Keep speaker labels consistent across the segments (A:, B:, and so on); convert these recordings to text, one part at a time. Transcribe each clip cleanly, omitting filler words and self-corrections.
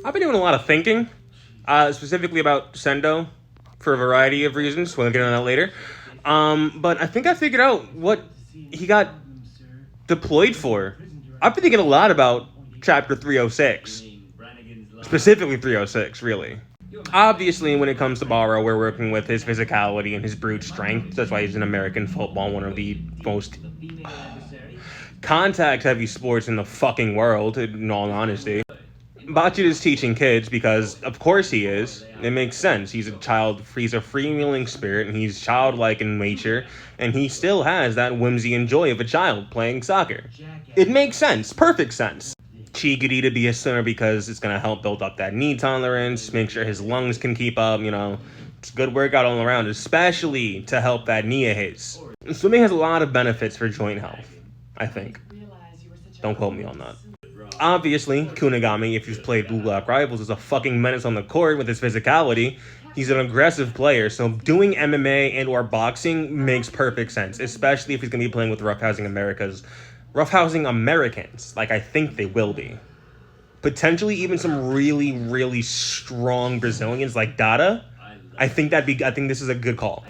A: I've been doing a lot of thinking, specifically about Sendo, for a variety of reasons. We'll get on that later. But I think I figured out what he got deployed for. I've been thinking a lot about Chapter 306, specifically 306, really. Obviously, when it comes to Barrow, we're working with his physicality and his brute strength. That's why he's in American football, one of the most contact-heavy sports in the fucking world, in all honesty. Bachit is teaching kids because, of course, he is. It makes sense. He's a freewheeling spirit, and he's childlike in nature, and he still has that whimsy and joy of a child playing soccer. It makes sense. Perfect sense. Chigiri to be a swimmer because it's going to help build up that knee tolerance, make sure his lungs can keep up, It's a good workout all around, especially to help that knee of his. Swimming has a lot of benefits for joint health, I think. Don't quote me on that. Obviously, Kunigami, if you've played Blue Lock Rivals, is a fucking menace on the court with his physicality. He's an aggressive player, so doing MMA and or boxing makes perfect sense, especially if he's going to be playing with Roughhousing Americans, like I think they will be. Potentially even some really, really strong Brazilians like Dada. I think this is a good call.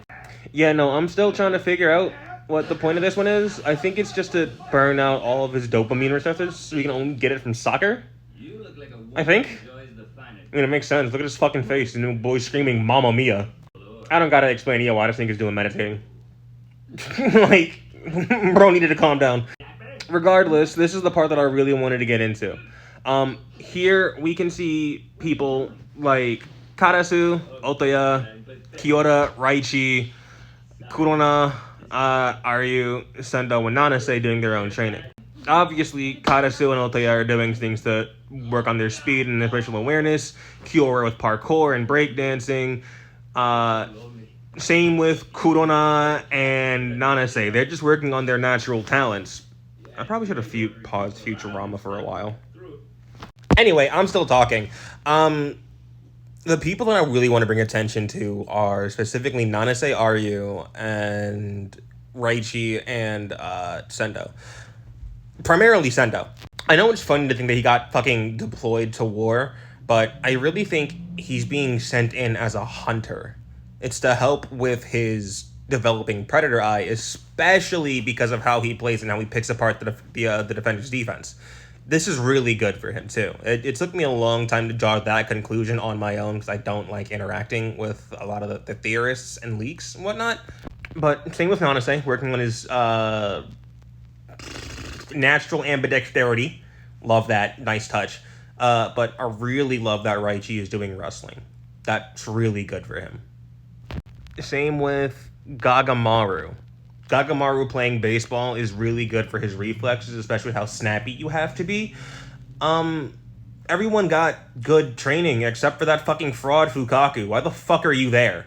A: Yeah, no, I'm still trying to figure out what the point of this one is. I think it's just to burn out all of his dopamine receptors so we can only get it from soccer. I think. It makes sense. Look at his fucking face. The new boy screaming Mamma Mia. I don't gotta explain why I just think he's doing meditating. Like, bro needed to calm down. Regardless, this is the part that I really wanted to get into. Here we can see people like Karasu, Otoya, Kyoto, Raichi, Kurona, Aryu, Sendo, and Nanase doing their own training. Obviously, Karasu and Otoya are doing things to work on their speed and their spatial awareness. Kyoura with parkour and breakdancing. Same with Kurona and Nanase. They're just working on their natural talents. I probably should have paused Futurama for a while. Anyway, I'm still talking. The people that I really want to bring attention to are specifically Nanase, Aryu, and Raichi, and Sendo. Primarily Sendo. I know it's funny to think that he got fucking deployed to war, but I really think he's being sent in as a hunter. It's to help with his developing predator eye, especially because of how he plays and how he picks apart the defender's defense. This is really good for him too. It took me a long time to draw that conclusion on my own because I don't like interacting with a lot of the theorists and leaks and whatnot. But same with Nanase, working on his natural ambidexterity. Love that. Nice touch. But I really love that Raichi is doing wrestling. That's really good for him. Same with Gagamaru. Gagamaru playing baseball is really good for his reflexes, especially how snappy you have to be. Everyone got good training except for that fucking fraud Fukaku. Why the fuck are you there?